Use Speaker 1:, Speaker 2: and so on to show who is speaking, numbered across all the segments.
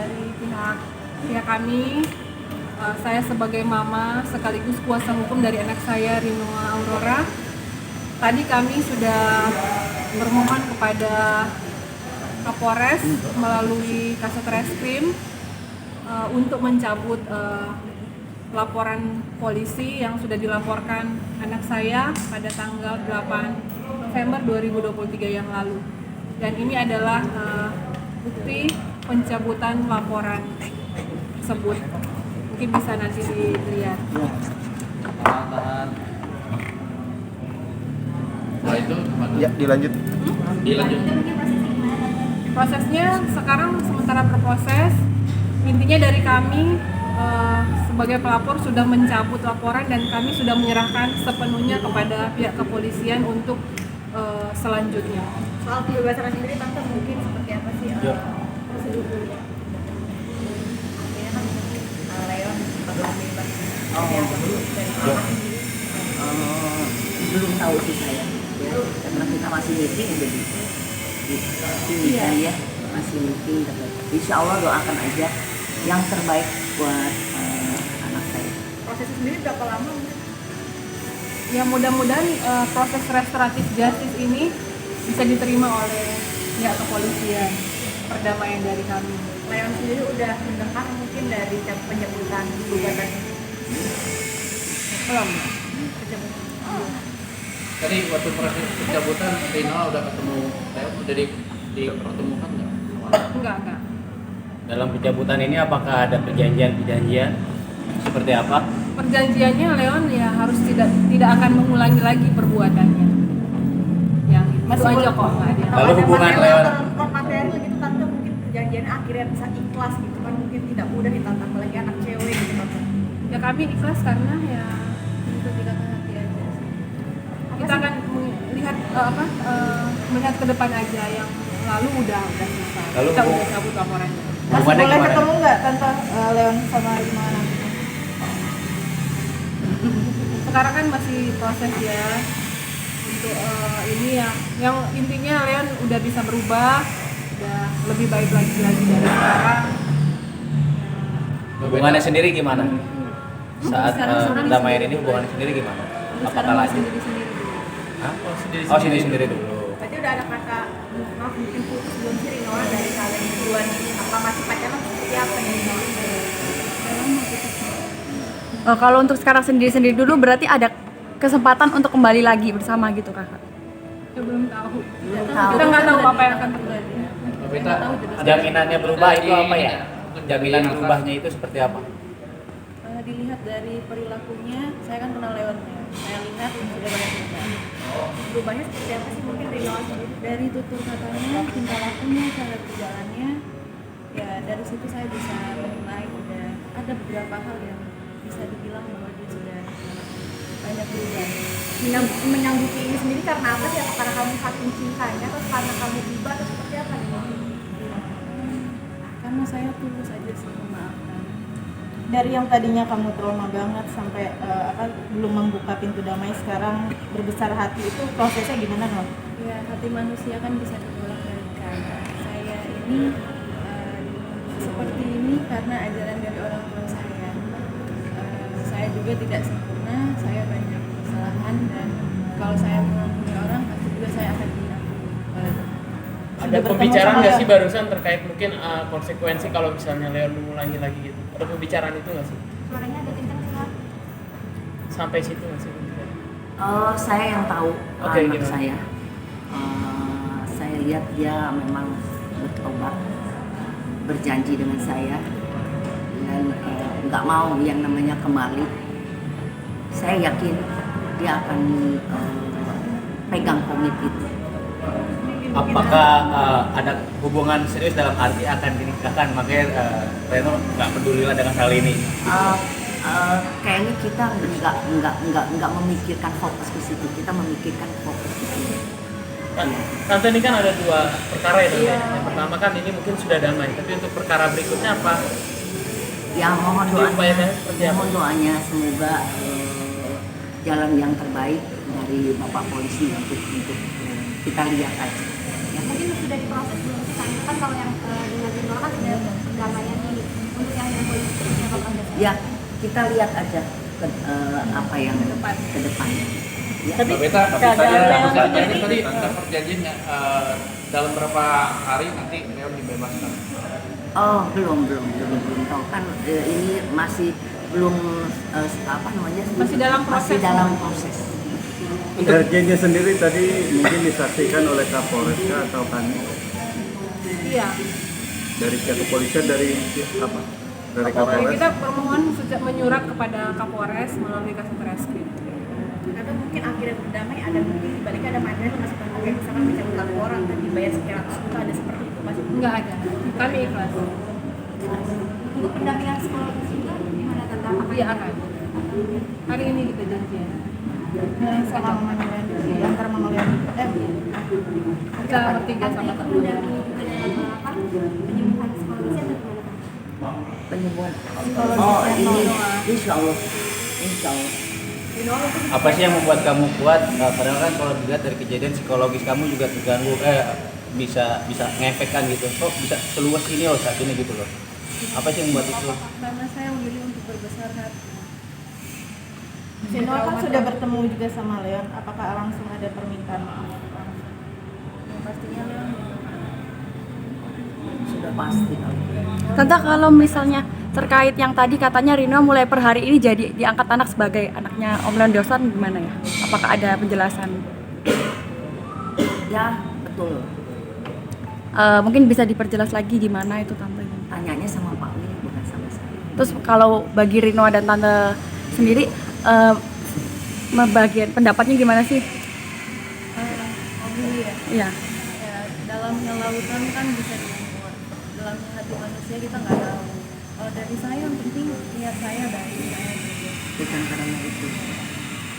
Speaker 1: dari pihak kami, saya sebagai mama sekaligus kuasa hukum dari anak saya Rinoa Aurora. Tadi kami sudah bermohon kepada Kapolres melalui Kasat Reskrim untuk mencabut laporan polisi yang sudah dilaporkan anak saya pada tanggal 8 November 2023 yang lalu. Dan ini adalah bukti pencabutan laporan tersebut. Mungkin bisa nanti dilihat.
Speaker 2: Setelah itu
Speaker 3: Ya, dilanjut.
Speaker 2: dilanjut.
Speaker 1: Prosesnya sekarang sementara berproses. Intinya dari kami sebagai pelapor sudah mencabut laporan dan kami sudah menyerahkan sepenuhnya kepada pihak kepolisian untuk selanjutnya.
Speaker 4: Soal kebebasan sendiri, Tante mungkin seperti apa sih prosedurnya? Ini kan Leon bakal bebas.
Speaker 5: Belum tahu sih saya ya, karena kita masih meeting jadi ya masih meeting. Insya Allah doakan aja yang terbaik buat anak saya.
Speaker 4: Prosesnya sendiri berapa lama?
Speaker 1: Ya mudah-mudahan proses restoratif justice ini bisa diterima oleh pihak kepolisian, perdamaian dari kami.
Speaker 4: Leon sendiri udah mendengar mungkin dari penyebutan gugatan
Speaker 1: Belum.
Speaker 4: pencabutan.
Speaker 2: Tadi waktu proses pencabutan Rino udah ketemu Leon, udah dipertemukan nggak?
Speaker 1: Enggak.
Speaker 6: Dalam pencabutan ini apakah ada perjanjian seperti apa?
Speaker 1: Perjanjiannya Leon ya harus tidak akan mengulangi lagi perbuatannya. Yang itu aja kok nggak ada.
Speaker 6: Lalu hubungan Leon
Speaker 4: materi gitu, Tante mungkin perjanjiannya akhirnya bisa ikhlas gitu kan, mungkin tidak mudah ditantang apalagi anak cewek gitu, Tante.
Speaker 1: Ya kami ikhlas karena ya itu tidak hati aja sih. Kita akan melihat melihat ke depan aja, yang lalu udah selesai.
Speaker 6: Lalu
Speaker 1: Kita udah cabut laporannya.
Speaker 4: Masih
Speaker 6: Hubungannya
Speaker 4: boleh
Speaker 6: gimana?
Speaker 4: ketemu nggak Tante Leon sama gimana?
Speaker 1: Sekarang kan masih proses ya untuk ini ya, yang intinya Leon udah bisa berubah, udah lebih baik lagi dari sekarang.
Speaker 6: hubungannya sendiri gimana? Saat
Speaker 1: Sekarang
Speaker 6: perdamaian ini hubungannya sendiri gimana? Apakah lanjut?
Speaker 1: Sendiri-sendiri dulu.
Speaker 6: Hah? Oh sendiri dulu.
Speaker 4: Berarti udah ada kata maaf mungkin putus belum sih Rinoa dari kalian berdua nih? Apa masih pacaran seperti apa nih Rinoa?
Speaker 7: Kalau untuk sekarang sendiri-sendiri dulu berarti ada kesempatan untuk kembali lagi bersama gitu kakak?
Speaker 1: Ya belum tahu.
Speaker 5: tahu.
Speaker 1: Kita nggak tahu apa yang akan terjadi.
Speaker 2: Kita
Speaker 6: Jaminannya berubah itu apa ya? Jaminan berubahnya itu seperti apa?
Speaker 8: Dilihat dari perilakunya, saya kan kenal Leonnya. Saya lihat sudah banyak berubah.
Speaker 4: Berubahnya seperti apa sih mungkin Rinoa sendiri?
Speaker 8: Dari tutur katanya, tingkah lakunya, cara berjalannya, ya dari situ saya bisa menilai udah ada beberapa hal yang bisa dibilang bahwa dia sudah banyak berubah.
Speaker 4: Menyanggupi ini sendiri karena apa sih? Atau karena kamu saking cintanya atau karena kamu tiba atau seperti apa nih?
Speaker 8: Karena saya tulus aja sih memaafkan.
Speaker 9: Dari yang tadinya kamu trauma banget sampai belum membuka pintu damai, sekarang berbesar hati, itu prosesnya gimana non?
Speaker 8: Ya hati manusia kan bisa dibolak-balikan. Saya ini seperti ini karena ajaran dari orang tua saya. Saya juga tidak sempurna, saya banyak kesalahan, dan kalau saya mengampuni orang pasti juga saya akan diampuni oleh Tuhan.
Speaker 10: Ada pembicaraan nggak sih barusan terkait mungkin konsekuensi kalau misalnya Leon mengulangi lagi gitu? Ada pembicaraan itu nggak sih?
Speaker 4: Suaranya agak kencang sih, Kak.
Speaker 10: Sampai situ nggak sih pembicaraan?
Speaker 5: Saya yang tahu
Speaker 10: Oke,
Speaker 5: anak
Speaker 10: gimana?
Speaker 5: saya. Saya lihat dia memang bertobat, berjanji dengan saya dan nggak mau yang namanya kembali. Saya yakin dia akan pegang komit itu.
Speaker 6: Apakah ada hubungan serius dalam arti akan dinikahkan? Makanya Reno nggak peduli lah dengan hal ini.
Speaker 5: Kayaknya kita nggak memikirkan fokus ke situ. Kita memikirkan fokus ke sini.
Speaker 10: Tante, ini kan ada dua perkara ya Tante. Yang pertama kan ini mungkin sudah damai, tapi untuk perkara berikutnya apa?
Speaker 5: Ya mohon
Speaker 10: Diupayakan seperti apa?
Speaker 5: doanya semoga jalan yang terbaik dari Bapak Polisi untuk kita lihat aja.
Speaker 4: Mungkin sudah diproses belum sih? Kan kalau yang dengan Rinoa kan sudah perdamaian
Speaker 5: Ya kita lihat aja apa yang ke depan. Ya.
Speaker 2: Tapi ini tadi ada perjanjiannya dalam berapa hari nanti Leon dibebaskan?
Speaker 5: Oh belum tahu kan ini masih belum
Speaker 1: Masih dalam
Speaker 5: proses.
Speaker 3: RJ-nya sendiri tadi mungkin disaksikan oleh Kapolres atau kami
Speaker 1: Iya.
Speaker 3: dari pihak kepolisian dari apa? Dari Kapolres.
Speaker 1: Kita permohon menyurat kepada Kapolres melalui Kasat Reskrim.
Speaker 4: Atau mungkin akhirnya berdamai ada mungkin sebaliknya ada materi masih kayak misalkan mencabut laporan dan dibayar sekian ratus juta, ada seperti itu masih
Speaker 1: Enggak ada. Kami ikhlas.
Speaker 4: untuk pendampingan psikologis juga gimana tante? Apakah
Speaker 1: Iya akan. Hari ini kita janjian.
Speaker 9: Sama Mama Leandri, antara Mama Leandri.
Speaker 1: Kita bertiga sama
Speaker 4: Ikut mendampingi juga dalam penyembuhan psikologisnya atau gimana?
Speaker 5: Penyembuhan.
Speaker 9: Psikologis
Speaker 5: Oh
Speaker 9: yang
Speaker 5: ini
Speaker 9: Noah.
Speaker 5: insya Allah.
Speaker 6: Apa sih yang membuat kamu kuat? Padahal kan kalau dilihat dari kejadian psikologis kamu juga terganggu, bisa ngefekkan gitu. Kok bisa seluas ini loh saat ini gitu loh. Apa sih yang membuat itu?
Speaker 8: Karena saya memilih untuk berbesar hati.
Speaker 9: Si Noah kan sudah bertemu juga sama Leon, apakah langsung ada permintaan maaf?
Speaker 8: Yang pastinya Leon
Speaker 5: Sudah pasti.
Speaker 7: Tante, kalau misalnya terkait yang tadi katanya Rino mulai per hari ini jadi diangkat anak sebagai anaknya Om Leon Dosan, gimana ya? Apakah ada penjelasan?
Speaker 5: Ya betul.
Speaker 7: Mungkin bisa diperjelas lagi gimana itu Tante?
Speaker 5: Tanyanya sama Pak Wi bukan sama saya.
Speaker 7: Terus kalau bagi Rino dan Tante sendiri, bagian pendapatnya gimana sih?
Speaker 8: Obili ya.
Speaker 7: Iya.
Speaker 8: Ya, dalamnya lautan kan bisa diukur. Dalamnya hati manusia kita nggak tahu. Kalau dari saya yang penting niat saya dari saya gitu.
Speaker 5: Bukan karena itu.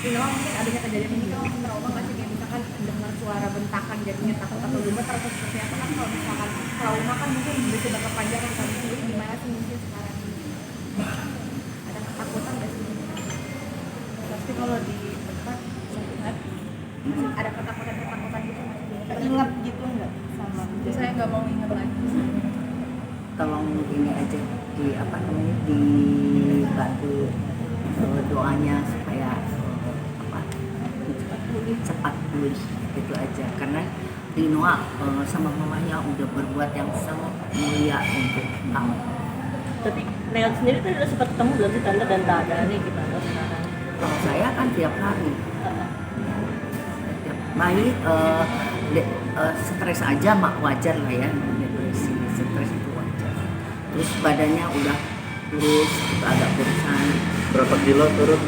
Speaker 4: Rino mungkin adanya kejadian ini kan trauma nggak sih, kayak misalkan dengar suara bentakan jadinya takut atau gemeter atau seperti apa kan, kalau misalkan trauma kan mungkin bisa berkepanjangan, kan sendiri gimana sih mungkin sekarang ada ketakutan nggak sih?
Speaker 8: Pasti kalau di tempat sakit hati.
Speaker 4: Ada ketakutan gitu masih
Speaker 9: Ingat gitu nggak sama?
Speaker 8: Jadi saya nggak mau ingat lagi.
Speaker 5: Tolong ini aja dibantu doanya supaya cepat pulih gitu aja, karena Rino sama mamanya udah berbuat yang sangat mulia untuk kamu.
Speaker 11: Tapi Leon sendiri tadi udah sempat ketemu belum sih Tante dan Tante nih gimana sekarang?
Speaker 5: Kalau saya kan tiap hari baik, stres aja wajar lah ya, depresi, stres itu wajar. Terus badannya udah kurus, agak kurusan.
Speaker 3: Berapa kilo turun?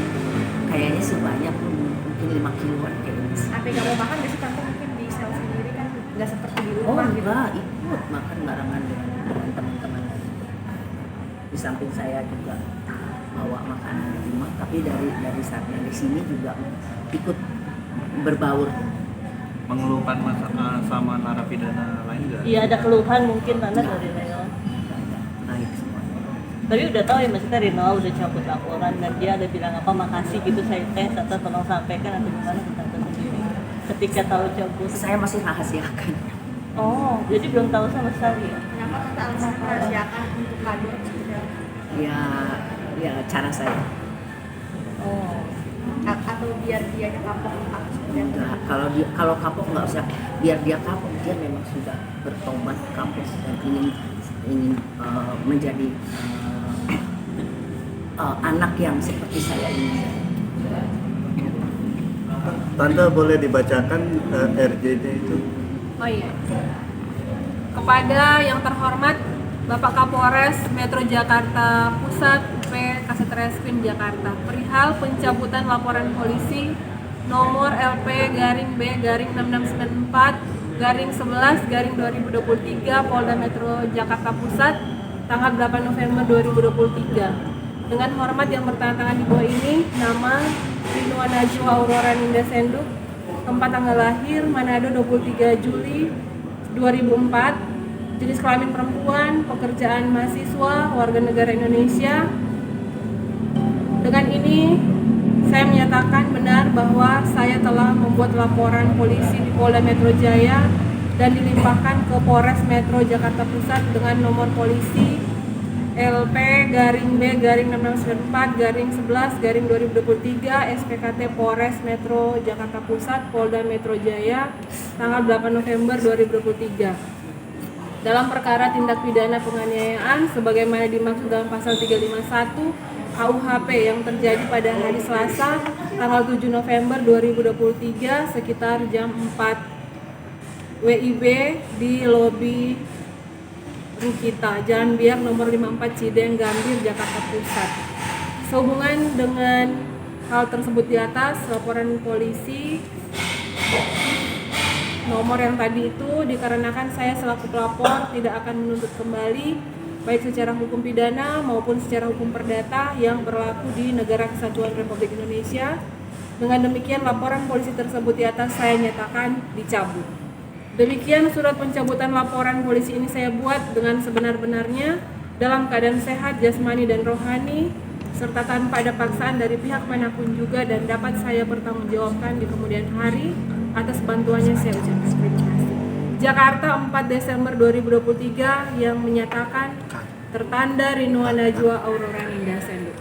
Speaker 5: Kayaknya sih banyak, mungkin 5 kiloan kayaknya.
Speaker 4: sampai nggak mau makan nggak sih tante, mungkin di sel sendiri kan nggak seperti di
Speaker 5: Oh
Speaker 4: rumah gitu.
Speaker 5: enggak, ikut makan barengan dengan teman-teman. Di samping saya juga bawa makanan di rumah, tapi dari saat yang di sini juga ikut berbaur.
Speaker 3: Mengeluhkan sama narapidana lain nggak?
Speaker 11: Iya ada keluhan mungkin Tante dari Leon.
Speaker 5: Baik semuanya.
Speaker 11: Tapi udah tahu ya maksudnya Rino udah cabut laporan dan dia ada bilang apa makasih gitu, saya Tante tolong sampaikan atau gimana ke Tante sendiri ketika tahu cabut.
Speaker 5: Saya masih rahasiakan.
Speaker 11: Oh jadi belum tahu sama sekali ya?
Speaker 4: Kenapa tante alasan merahasiakan untuk kado gitu?
Speaker 5: Ya cara saya.
Speaker 11: Oh
Speaker 4: Atau biar dia kapok atau seperti apa?
Speaker 5: Enggak, kalau kapok nggak usah, biar dia kapok, dia memang sudah bertobat kapok dan ingin menjadi anak yang seperti saya ini.
Speaker 3: Tante boleh dibacakan RJ-nya itu?
Speaker 1: Oh iya. Kepada yang terhormat Bapak Kapolres Metro Jakarta Pusat UP Kasat Reskrim Jakarta, perihal pencabutan laporan polisi nomor LP-B/6694/11/2023 Polda Metro Jakarta Pusat tanggal 8 November 2023. Dengan hormat yang bertanda tangan di bawah ini, nama Rino Najwa Aurora Ninda Senduk, tempat tanggal lahir Manado 23 Juli 2004, jenis kelamin perempuan, pekerjaan mahasiswa, warga negara Indonesia. Dengan ini saya menyatakan benar bahwa saya telah membuat laporan polisi di Polda Metro Jaya dan dilimpahkan ke Polres Metro Jakarta Pusat dengan nomor polisi LP-B-694-11-2023 SPKT Polres Metro Jakarta Pusat Polda Metro Jaya tanggal 8 November 2023 dalam perkara tindak pidana penganiayaan sebagaimana dimaksud dalam pasal 351 KUHP yang terjadi pada hari Selasa tanggal 7 November 2023 sekitar jam 4 WIB di lobi Rukita, Jalan Biak nomor 54 Cideng Gambir, Jakarta Pusat. Sehubungan dengan hal tersebut di atas, laporan polisi nomor yang tadi itu dikarenakan saya selaku pelapor tidak akan menuntut kembali baik secara hukum pidana maupun secara hukum perdata yang berlaku di Negara Kesatuan Republik Indonesia. Dengan demikian laporan polisi tersebut di atas saya nyatakan dicabut. Demikian surat pencabutan laporan polisi ini saya buat dengan sebenar-benarnya dalam keadaan sehat jasmani dan rohani serta tanpa ada paksaan dari pihak manapun juga dan dapat saya bertanggungjawabkan di kemudian hari. Atas bantuannya saya ucapkan terima kasih. Jakarta 4 Desember 2023 yang menyatakan tertanda Rinua Najwa Aurora Ninda Senduk.